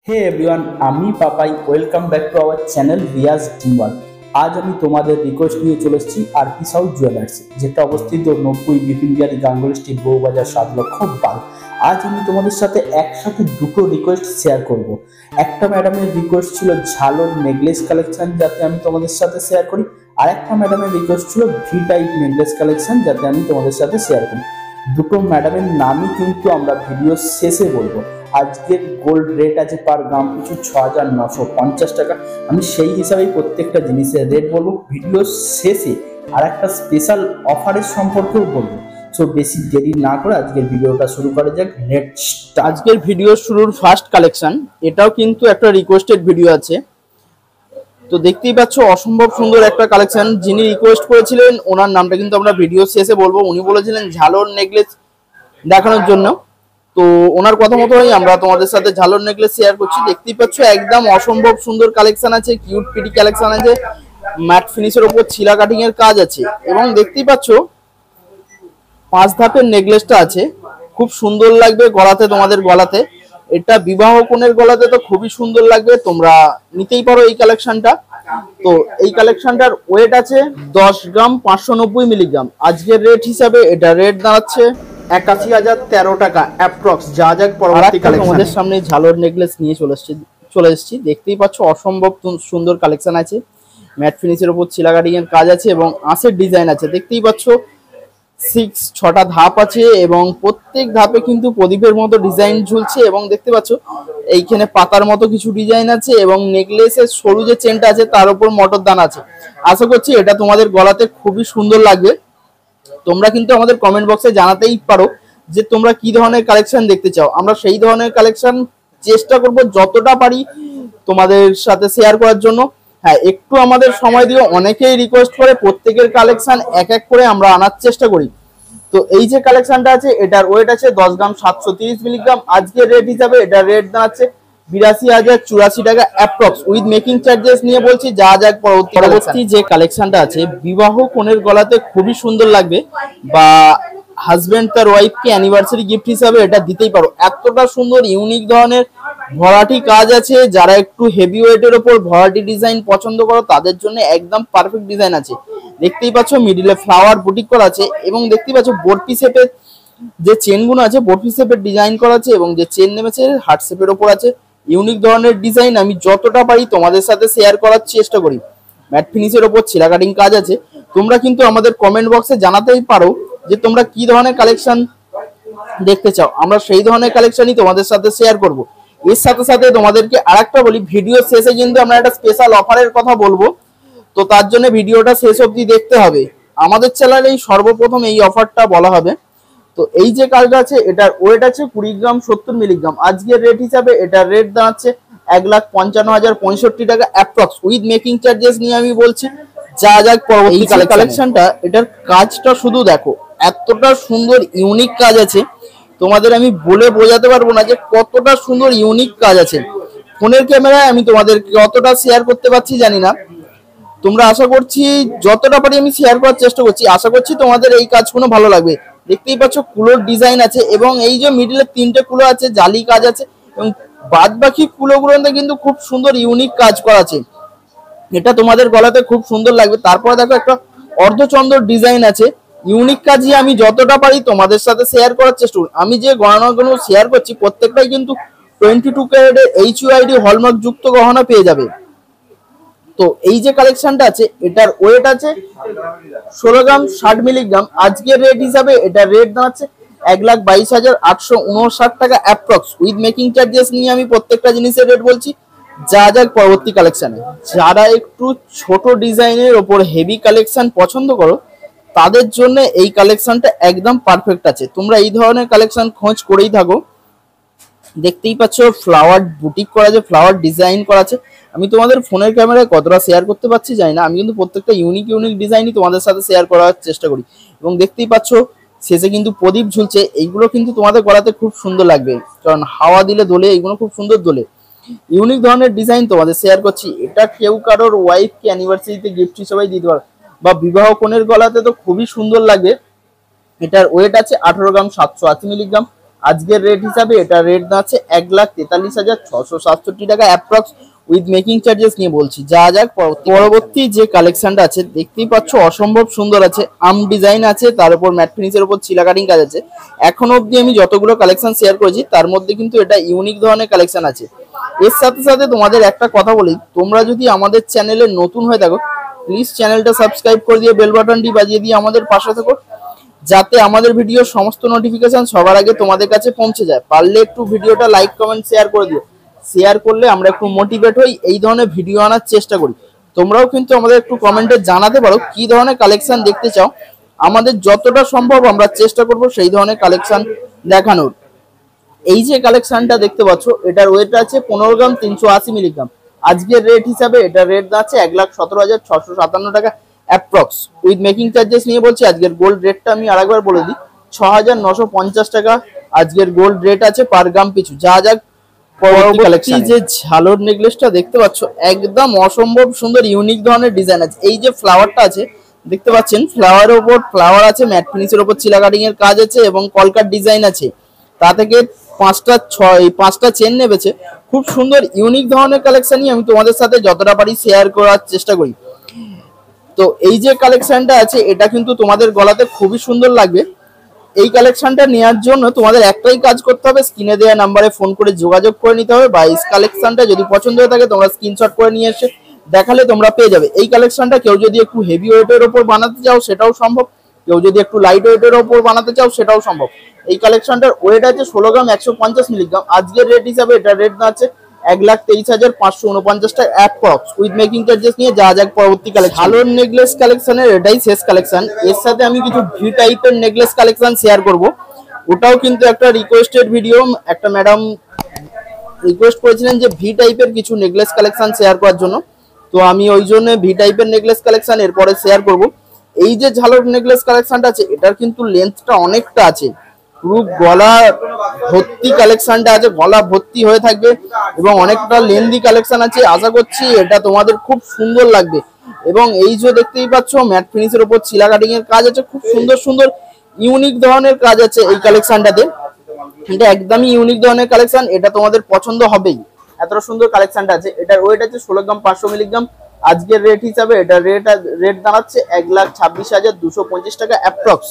হে everyone, আমি Papai. Welcome back to our channel Riyaz Dimbal. আজ আমি তোমাদের রিকোয়েস্ট নিয়ে চলে এসেছি আরপি সাউথ জুয়েলার্স, যেটা অবস্থিত 90 বিপিন বিহারী গাঙ্গুলি স্ট্রিট, বউবাজার, 7,00,000 আজ আমি তোমাদের সাথে একসাথে দুটো রিকোয়েস্ট শেয়ার করব। একটা ম্যাডামের রিকোয়েস্ট ছিল ঝালর নেকলেস কালেকশন, যাতে আমি তোমাদের সাথে শেয়ার করি। আর একটা ম্যাডামের রিকোয়েস্ট ছিল ভি টাইপ নেকলেস কালেকশন, যাতে আমি তোমাদের সাথে শেয়ার করি। দুটো ম্যাডামের নামই কিন্তু আমরা ভিডিও শেষে বলবো। আজকের গোল্ড রেট আছে পার গ্রাম পিছু 6,950 টাকা। আমি সেই হিসাবেই প্রত্যেকটা জিনিসের রেট বলবো ভিডিও শেষে। আর একটা স্পেশাল অফারের সম্পর্কেও বলবো। সো বেশি দেরি না করে আজকের ভিডিওটা শুরু করা যাক। আজকের ভিডিও শুরুর ফার্স্ট কালেকশন, এটাও কিন্তু একটা রিকোয়েস্টেড ভিডিও আছে। তো দেখতেই পাচ্ছ অসম্ভব সুন্দর একটা কালেকশন। যিনি রিকোয়েস্ট করেছিলেন ওনার নামটা কিন্তু আমরা ভিডিও শেষে বলবো। উনি বলেছিলেন ঝালর নেকলেস দেখানোর জন্য, তো ওনার কথা মতোই আমরা তোমাদের সাথে ঝালর নেকলেস শেয়ার করছি। দেখতেই পাচ্ছ একদম অসম্ভব সুন্দর কালেকশন আছে, কিউট পিটি কালেকশন আছে, ম্যাট ফিনিশের উপর ছিলা কাটিং এর কাজ আছে। এবং দেখতেই পাচ্ছ 5 ধাপের নেকলেসটা আছে, খুব সুন্দর লাগবে গলাতে। তোমাদের গলাতে এটা বিবাহ কোণের গলাতে তো খুবই সুন্দর লাগবে, তোমরা নিতেই পারো এই কালেকশনটা। তো এই কালেকশনটার ওয়েট আছে 10 গ্রাম 590 মিলিগ্রাম। আজকের রেট হিসাবে এটা রেট দাঁড়াচ্ছে 81,013 টাকা অ্যাপ্রক্স। যা যাক পরবর্তী কালেকশন আমাদের সামনে ঝালর নেকলেস নিয়ে চলে এসেছি। দেখতেই পাচ্ছ অসম্ভব সুন্দর কালেকশন আছে, ম্যাট ফিনিশের উপর ছিলা কাটিং এর কাজ আছে এবং আঁশের ডিজাইন আছে। দেখতেই পাচ্ছ 6টা ধাপ আছে এবং প্রত্যেক ধাপে কিন্তু প্রদীপের মতো ডিজাইন ঝুলছে। এবং দেখতে পাচ্ছ এইখানে পাতার মতো কিছু ডিজাইন আছে এবং নেকলেসের সরু যে চেনটা আছে তার উপর মটর দানা আছে। আশা করছি এটা তোমাদের গলাতে খুবই সুন্দর লাগবে। তোমরা কিন্তু আমাদের কমেন্ট বক্সে জানাতেই পারো যে তোমরা কি ধরনের কালেকশন দেখতে চাও। আমরা সেই ধরনের কালেকশন চেষ্টা করব যতটা পারি তোমাদের সাথে শেয়ার করার জন্য। হ্যাঁ, একটু আমাদের সময় দিও। অনেকেই রিকোয়েস্ট করে, প্রত্যেকের কালেকশন এক এক করে আমরা আনার চেষ্টা করি। তো এই যে কালেকশনটা আছে এটার ওয়েট আছে 10 গ্রাম 730 মিলিগ্রাম। আজকের রেট হিসাবে এটা রেট দাঁড়াচ্ছে 82,084 টাকা অ্যাপ্রক্স উইথ মেকিং চার্জেস নিয়ে বলছি। যা যাক পরবর্তী যে কালেকশনটা আছে, বিবাহ কোণের গলাতে খুবই সুন্দর লাগবে, বা হাজবেন্ড তার ওয়াইফকে অ্যানিভার্সারি গিফট হিসাবে এটা দিতেই পারো। এতটা সুন্দর ইউনিক ধরনের ভরাটি কাজ আছে। যারা একটু হেভি ওয়েটের ওপর ভরাটি ডিজাইন পছন্দ করো তাদের জন্য একদম পারফেক্ট ডিজাইন আছে। দেখতেই পাচ্ছ মিডিলে ফ্লাওয়ার বুটিক করা আছে এবং দেখতেই পাচ্ছ বরফি শেপের যে চেনগুলো আছে বরফি শেপের ডিজাইন করা আছে এবং যে চেন নেমেছে হার্ট শেপের ওপর আছে। ইউনিক ধরনের ডিজাইন আমি যতটা পারি তোমাদের সাথে শেয়ার করার চেষ্টা করি। ম্যাট ফিনিশের ওপর ছিলা কাটিং কাজ আছে। তোমরা কিন্তু আমাদের কমেন্ট বক্সে জানাতেই পারো যে তোমরা কি ধরনের কালেকশন দেখতে চাও, আমরা সেই ধরনের কালেকশনই তোমাদের সাথে শেয়ার করব। এর সাথে সাথে তোমাদেরকে আরেকটা বলি, ভিডিও শেষে কিন্তু আমরা একটা স্পেশাল অফারের কথা বলবো। তো তার জন্য ভিডিওটা শেষ অবধি দেখতে হবে। আমাদের চ্যানেলেই সর্বপ্রথম এই অফারটা বলা হবে। তো এই যে কাজটা আছে এটার ওয়েট আছে 20 গ্রাম 70 মিলিগ্রাম। আজকের রেট হিসাবে এটার রেট দাঁড়াচ্ছে 1,55,065 টাকা অ্যাপ্রক্স উইথ মেকিং চার্জেস নিয়ে আমি বলছি। যা যাক পরবর্তী কালেকশনটা, এটার কাজটা শুধু দেখো, এতটা সুন্দর ইউনিক কাজ আছে, তোমাদের আমি বলে বোঝাতে পারবো না যে কতটা সুন্দর ইউনিক কাজ আছে। ফোনের ক্যামেরায় আমি তোমাদেরকে কতটা শেয়ার করতে পারছি জানি না, তোমরা আশা করছি যতটা পারি আমি শেয়ার করার চেষ্টা করছি। আশা করছি তোমাদের এই কাজগুলো ভালো লাগবে। দেখতেই পাচ্ছ কুলোর ডিজাইন আছে এবং এই যে মিডিলে 3টে কুলো আছে, জালি কাজ আছে এবং বাদ বাকি কুলোগুলোতে কিন্তু খুব সুন্দর ইউনিক কাজ করা আছে। এটা তোমাদের গলাতে খুব সুন্দর লাগবে। তারপরে দেখো একটা অর্ধচন্দ্র ডিজাইন আছে, ইউনিক কাজই আমি যতটা পারি তোমাদের সাথে শেয়ার করার চেষ্টা করি। আমি যে গহনাগুলো শেয়ার করছি প্রত্যেকটাই কিন্তু 22 ক্যারেটের HUID হলমার্ক যুক্ত গহনা পেয়ে যাবে। তো এই যে কালেকশনটা আছে এটার ওয়েট আছে 16 গ্রাম 60 মিলিগ্রাম। আজকের রেট হিসাবে এটা রেট দাঁড়াচ্ছে 1,22,859 টাকা অ্যাপ্রক্স উইথ মেকিং চার্জেস নিয়ে আমি প্রত্যেকটা জিনিসের রেট বলছি। যা যাক পরবর্তী কালেকশনে। যারা একটু ছোট ডিজাইনের ওপর হেভি কালেকশন পছন্দ করো তাদের জন্য এই কালেকশনটা একদম পারফেক্ট আছে। তোমরা এই ধরনের কালেকশন খোঁজ করেই থাকো। দেখতেই পাচ্ছ ফ্লাওয়ার বুটিক করা আছে, ফ্লাওয়ার ডিজাইন করা আছে। আমি তোমাদের ফোনের ক্যামেরায় কতটা শেয়ার করতে পারছি জানি না, আমি কিন্তু প্রত্যেকটা ইউনিক ডিজাইনই তোমাদের সাথে শেয়ার করার চেষ্টা করি। এবং দেখতেই পাচ্ছ শেষে কিন্তু প্রদীপ ঝুলছে। এইগুলো কিন্তু তোমাদের গলাতে খুব সুন্দর লাগবে, কারণ হাওয়া দিলে দোলে, এইগুলো খুব সুন্দর দোলে। ইউনিক ধরনের ডিজাইন তোমাদের শেয়ার করছি। এটা কেউ কারোর ওয়াইফকে অ্যানিভার্সারিতে গিফট হিসেবে দিতে পারো, বা বিবাহ কোণের গলাতে তো খুবই সুন্দর লাগবে। এটার ওয়েট আছে 18 গ্রাম 780 মিলিগ্রাম। আজকের রেট হিসাবে এটা রেট দাঁড়াচ্ছে 1,43,667 টাকা অ্যাপ্রক্স, উইথ মেকিং চার্জেস নিয়ে বলছি। যা যাক পরবর্তী যে কালেকশনটা আছে দেখতেই পাচ্ছ, অসম্ভব সুন্দর আছে, আম ডিজাইন আছে, তার উপর ম্যাট ফিনিশের উপর চিলা কাটিং কাজ আছে। এখনো অবধি আমি যতগুলো কালেকশন শেয়ার করেছি তার মধ্যে কিন্তু এটা ইউনিক ধরনের কালেকশন আছে। এর সাথে সাথে তোমাদের একটা কথা বলি, তোমরা যদি আমাদের চ্যানেলে নতুন হয়ে থাকো প্লিজ চ্যানেলটা সাবস্ক্রাইব করে দিয়ে বেল বাটনটি বাজিয়ে দিয়ে আমাদের পাশে থাকো, যাতে আমাদের ভিডিওর সমস্ত নোটিফিকেশন সবার আগে তোমাদের কাছে পৌঁছে যায়। পারলে একটু ভিডিওটা লাইক কমেন্ট শেয়ার করে দিও, শেয়ার করলে আমরা একটু মোটিভেট হই, এই ধরনের ভিডিও আনার চেষ্টা করি। তোমরাও কিন্তু আমাদের একটু কমেন্টে জানাতে পারো কি ধরনের কালেকশন দেখতে চাও, আমাদের যতটা সম্ভব আমরা চেষ্টা করব সেই ধরনের কালেকশন দেখানোর। এই যে কালেকশনটা দেখতে পাচ্ছ এটার ওয়েট আছে 15 গ্রাম 380 মিলিগ্রাম। আজকের রেট হিসাবে এটা রেট আছে 1,17,657 টাকা অ্যাপ্রক্স, উইথ মেকিং চার্জেস নিয়ে বলছি। আজকের গোল্ড রেটটা আমি আরেকবার বলে দিই, 6,950 টাকা আজকের গোল্ড রেট আছে পার গ্রাম পিছু। যা যাক পরবর্তী যে ঝালর নেকলেসটা দেখতে পাচ্ছ একদম অসম্ভব সুন্দর ইউনিক ধরনের ডিজাইন আছে। এই যে ফ্লাওয়ারটা আছে দেখতে পাচ্ছেন, ফ্লাওয়ারের উপর ফ্লাওয়ার আছে, ম্যাট ফিনিশের উপর চিলা কাটিং এর কাজ আছে এবং কলকার ডিজাইন আছে। তা থেকে পাঁচটা চেন নেবেছে। খুব সুন্দর ইউনিক ধরনের কালেকশনই আমি তোমাদের সাথে যতটা পারি শেয়ার করার চেষ্টা করি। তো এই যে কালেকশনটা আছে এটা কিন্তু তোমাদের গলাতে খুবই সুন্দর লাগবে। এই কালেকশনটা নেওয়ার জন্য তোমাদের একটাই কাজ করতে হবে, স্ক্রিনে দেওয়া নাম্বারে ফোন করে যোগাযোগ করে নিতে হবে, বা এই কালেকশনটা যদি পছন্দ হয়ে থাকে তোমরা স্ক্রিনশট করে নিয়ে এসে দেখালে তোমরা পেয়ে যাবে। এই কালেকশনটা কেউ যদি একটু হেভি ওয়েটের ওপর বানাতে চাও সেটাও সম্ভব, কেউ যদি একটু লাইট ওয়েটের ওপর বানাতে চাও সেটাও সম্ভব। এই কালেকশনটার ওয়েট আছে 16 গ্রাম 150 মিলিগ্রাম। আজকের রেট হিসাবে এটা রেট আছে 1,23,549 টাকা অ্যাপ্রক্স, উইথ মেকিং চার্জেস নিয়ে। যা যাক পরবর্তী কালেকশন, ঝালর নেকলেস কালেকশনের এটাই শেষ কালেকশন। এর সাথে আমি কিছু ভি টাইপের নেকলেস কালেকশন শেয়ার করব, ওটাও কিন্তু একটা রিকোয়েস্টেড ভিডিও। একটা ম্যাডাম রিকোয়েস্ট করেছিলেন যে ভি টাইপের কিছু নেকলেস কালেকশন শেয়ার করার জন্য, তো আমি ওই জন্য ভি টাইপের নেকলেস কালেকশন এরপরে শেয়ার করব। এই যে ঝালর নেকলেস কালেকশনটা আছে এটার কিন্তু লেন্থটা অনেকটা আছে, পুরো গলা ভর্তি কালেকশনটা আছে, গলা ভর্তি হয়ে থাকবে এবং অনেকটা লেন্দি কালেকশন আছে। আশা করছি এটা তোমাদের খুব সুন্দর লাগবে। এবং এই যে দেখতেই পাচ্ছ ম্যাট ফিনিশের উপর চিলা কাটিং এর কাজ আছে, খুব সুন্দর সুন্দর ইউনিক ধরনের কাজ আছে এই কালেকশনটাতে। এটা একদমই ইউনিক ধরনের কালেকশন, এটা তোমাদের পছন্দ হবেই, এতটা সুন্দর কালেকশনটা আছে। এটার ওয়েট আছে 16 গ্রাম 500 মিলিগ্রাম। আজকের রেট হিসাবে এটা রেট দাঁড়াচ্ছে 1,26,225 টাকা অ্যাপ্রক্স।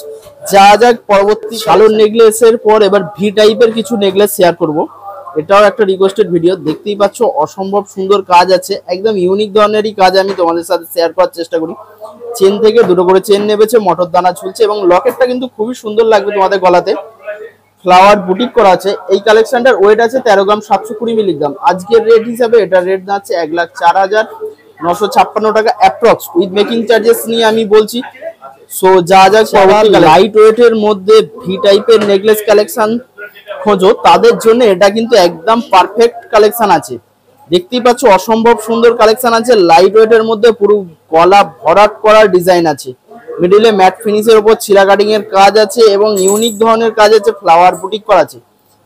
যা যাক পরবর্তী ঝালর নেকলেসের পর এবার ভি টাইপের কিছু নেকলেস শেয়ার করব, এটাও একটা রিকোয়েস্টেড ভিডিও। দেখতেই পাচ্ছ অসম্ভব সুন্দর কাজ আছে, একদম ইউনিক ধরনেরই কাজ আমি তোমাদের সাথে শেয়ার করার চেষ্টা করি। চেন থেকে দুটো করে চেন নেবেছে, মটর দানা ঝুলছে এবং লকেটটা কিন্তু খুবই সুন্দর লাগবে তোমাদের গলাতে, ফ্লাওয়ার বুটিক করা আছে। এই কালেকশনটার ওয়েট আছে 13 গ্রাম 720 মিলিগ্রাম। আজকের রেট হিসাবে এটা রেট দাঁড়াচ্ছে 1,04,956 টাকা অ্যাপ্রক্স, উইথ মেকিং চার্জেস নিয়ে আমি বলছি। সো যা যা লাইট ওয়েটের মধ্যে ভি টাইপের নেকলেস কালেকশন খোঁজো তাদের জন্য এটা কিন্তু একদম পারফেক্ট কালেকশন আছে। দেখতেই পাচ্ছ অসম্ভব সুন্দর কালেকশন আছে, লাইট ওয়েটের মধ্যে পুরো গলা ভরাট করার ডিজাইন আছে, মিডিলে ম্যাট ফিনিশের উপর চিলা কাটিং এর কাজ আছে এবং ইউনিক ধরনের কাজ আছে, ফ্লাওয়ার বুটিক করা আছে।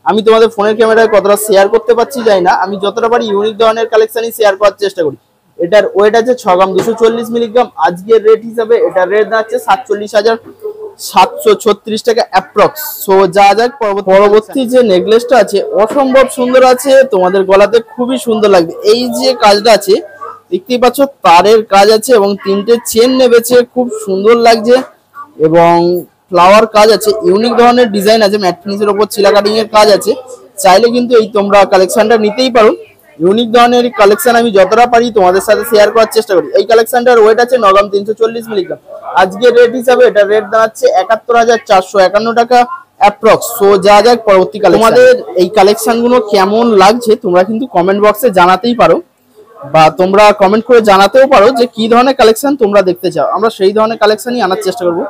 আমি তোমাদের ফোনের ক্যামেরায় কতটা শেয়ার করতে পারছি জানি না, আমি যতটা পারি ইউনিক ধরনের কালেকশনই শেয়ার করার চেষ্টা করি। এটার ওয়েট আছে 6 গ্রাম 240 মিলিগ্রাম। আজকের রেট হিসাবে এটা রেট দাঁড়াচ্ছে 47,736 টাকা অ্যাপ্রক্স। সো যা যাক পরবর্তী যে নেকলেসটা আছে অসম্ভব সুন্দর আছে, তোমাদের গলাতে খুবই সুন্দর লাগবে। এই যে কাজটা আছে দেখতেই পাচ্ছ তারের কাজ আছে এবং 3টে চেন নেবেছে, খুব সুন্দর লাগছে এবং ফ্লাওয়ার কাজ আছে, ইউনিক ধরনের ডিজাইন আছে, ম্যাট ফিনিশের উপর চিলা কাটিং এর কাজ আছে। চাইলে কিন্তু এই তোমরা কালেকশনটা নিতেই পারো, ইউনিক ধরনের কালেকশন আমি যতটা পারি তোমাদের সাথে শেয়ার করার চেষ্টা করি। এই কালেকশনটার ওয়েট আছে 9 গ্রাম 340 মিলিগ্রাম। আজকের রেট হিসাবে এটা রেট দাঁড়াচ্ছে 71,451 টাকা অ্যাপ্রক্স। সো যা যাক পরবর্তী কালেকশন। তোমাদের এই কালেকশন গুলো কেমন লাগছে তোমরা কিন্তু কমেন্ট বক্সে জানাতেই পারো, বা তোমরা কমেন্ট করে জানাতেও পারো যে কি ধরনের কালেকশন তোমরা দেখতে চাও, আমরা সেই ধরনের কালেকশনই আনার চেষ্টা করব।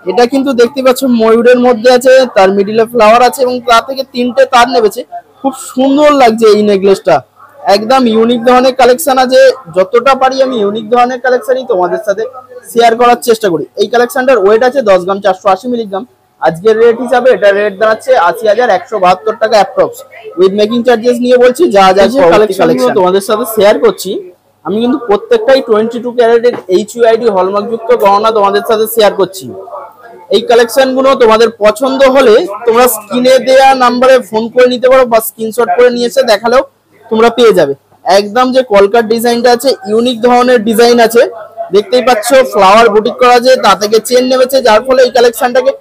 এটা কিন্তু দেখতে পাচ্ছ ময়ূরের মধ্যে আছে, তার মিডিলে ফ্লাওয়ার আছে এবং তা থেকে 3টে তার নেবেছে, খুব সুন্দর লাগছে এই নেকলেসটা, একদম ইউনিক ধরনের কালেকশন আছে। যতটা পারি আমি ইউনিক ধরনের কালেকশনই তোমাদের সাথে শেয়ার করার চেষ্টা করি। এই কালেকশনটার ওয়েট আছে 10 গ্রাম 480 মিলিগ্রাম। আজকের রেট হিসাবে এটা রেট দাঁড়াচ্ছে 80,172 টাকা অ্যাপ্রক্স, উইথ মেকিং চার্জেস নিয়ে বলছি। যা যা কালেকশন তোমাদের সাথে শেয়ার করছি আমি কিন্তু প্রত্যেকটাই 22 ক্যারেটের HUID হলমার্ক যুক্ত গহনা তোমাদের সাথে শেয়ার করছি। এই কালেকশন গুলো তোমাদের পছন্দ হলে তোমরা স্ক্রিনে দেওয়া নাম্বারে ফোন করে নিতে পারো বা স্ক্রিনশট করে নিয়ে এসে দেখালেও তোমরা পেয়ে যাবে। একদম যে কলকার ডিজাইনটা আছে ইউনিক ধরনের ডিজাইন আছে, দেখতেই পাচ্ছ ফ্লাওয়ার বুটিক করা আছে, তা থেকে চেন নেমেছে, যার ফলে এই কালেকশনটাকে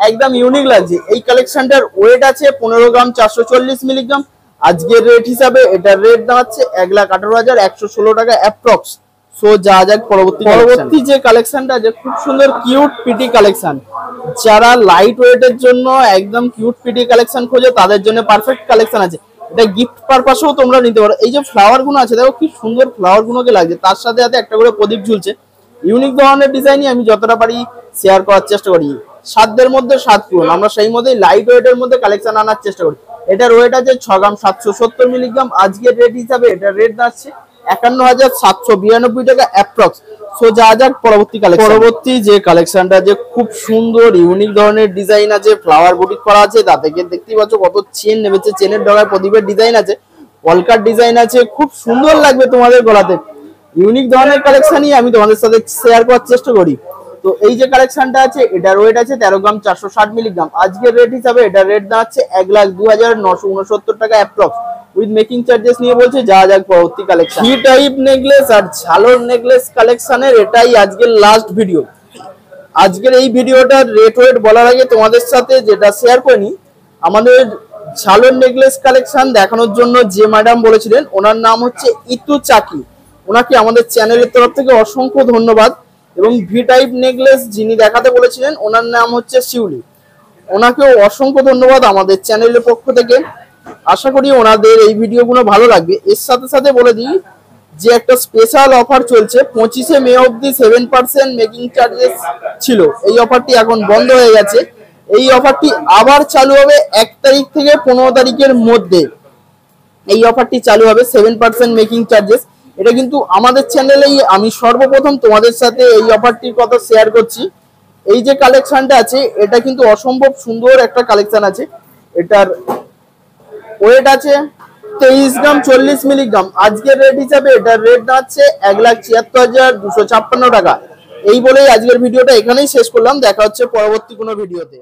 একদম ইউনিক লাগছে। এই কালেকশনটার ওয়েট আছে 15 গ্রাম 440 মিলিগ্রাম। আজকের রেট হিসাবে এটার রেট দাঁড়াচ্ছে 1,18,116 টাকা অ্যাপ্রক্স। সো যা যাক পরবর্তী যে কালেকশনটা আছে খুব সুন্দর কিউট পিটি কালেকশন। যারা লাইট ওয়েটের জন্য একদম কিউট পিটি কালেকশন খোঁজে তাদের জন্য পারফেক্ট কালেকশন আছে। এটা গিফট পারপাসেও তোমরা নিতে পারো। এই যে ফ্লাওয়ার গুলো আছে দেখো কি সুন্দর ফ্লাওয়ার গুলোকে লাগছে, তার সাথে সাথে একটা করে প্রদীপ ঝুলছে। ইউনিক ধরনের ডিজাইনই আমি যতটা পারি শেয়ার করার চেষ্টা করি। সাধ্যের মধ্যে সাত পূরণ, আমরা সেই মধ্যেই লাইট ওয়েটের মধ্যে কালেকশন আনার চেষ্টা করি। এটার ওয়েট আছে 6 গ্রাম 770 মিলিগ্রাম। আজকের রেট হিসাবে এটার রেট দাঁড়াচ্ছে 51,792 টাকা অ্যাপ্রক্স। সো যা যাক পরবর্তী যে কালেকশনটা যে খুব সুন্দর ইউনিক ধরনের ডিজাইন আছে, ফ্লাওয়ার বুটিক করা আছে, তা থেকে দেখতেই পাচ্ছ কত চেন নেমেছে, চেনের ডগায় প্রদীপের ডিজাইন আছে, কলকার ডিজাইন আছে, খুব সুন্দর লাগবে তোমাদের গলাতে। ইউনিক ধরনের কালেকশনই আমি তোমাদের সাথে শেয়ার করার চেষ্টা করি। তো এই যে কালেকশনটা আছে এটার ওয়েট আছে 13 গ্রাম 460 মিলিগ্রাম। আজকের রেট হিসাবে এটার রেট দাঁড়াচ্ছে 1,02,969 টাকা অ্যাপ্রক্স উইথ মেকিং চার্জেস নিয়ে বলছে। যা যাক পরবর্তী কালেকশন কি টাইপ নেকলেস আর ঝালর নেকলেস কালেকশনের এটাই আজকের লাস্ট ভিডিও। আজকের এই ভিডিওটার রেট ওয়েট বলার আগে তোমাদের সাথে যেটা শেয়ার করে নি, আমাদের ঝালর নেকলেস কালেকশন দেখানোর জন্য যে ম্যাডাম বলেছিলেন ওনার নাম হচ্ছে ইতু চাকি। ওনাকে আমাদের চ্যানেলের তরফ থেকে অসংখ্য ধন্যবাদ। এবং ভি টাইপ নেকলেস যিনি দেখাতে বলেছিলেন ওনার নাম হচ্ছে শিউলি, ওনাকেও অসংখ্য ধন্যবাদ আমাদের চ্যানেলের পক্ষ থেকে। আশা করি ওনাদের এই ভিডিওগুলো ভালো লাগবে। এর সাথে সাথে বলে দিই যে একটা স্পেশাল অফার চলছে 25 মে অবধি 7% মেকিং চার্জেস ছিল। এই অফারটি এখন বন্ধ হয়ে গেছে। এই অফারটি আবার চালু হবে 1 তারিখ থেকে 15 তারিখের মধ্যে। এই অফারটি চালু হবে 7% মেকিং চার্জেস। এটা কিন্তু আমাদের চ্যানেলেই আমি সর্বপ্রথম তোমাদের সাথে এই অফারটির কথা শেয়ার করছি। এই যে কালেকশনটা আছে এটা কিন্তু অসম্ভব সুন্দর একটা কালেকশন আছে। এটার ওয়েট আছে 23 গ্রাম 40 মিলিগ্রাম। আজকের রেট হিসাবে এটার রেট দাঁড়াচ্ছে 1,76,256 টাকা। এই বলেই আজকের ভিডিওটা এখানেই শেষ করলাম। দেখা হচ্ছে পরবর্তী কোনো ভিডিওতে।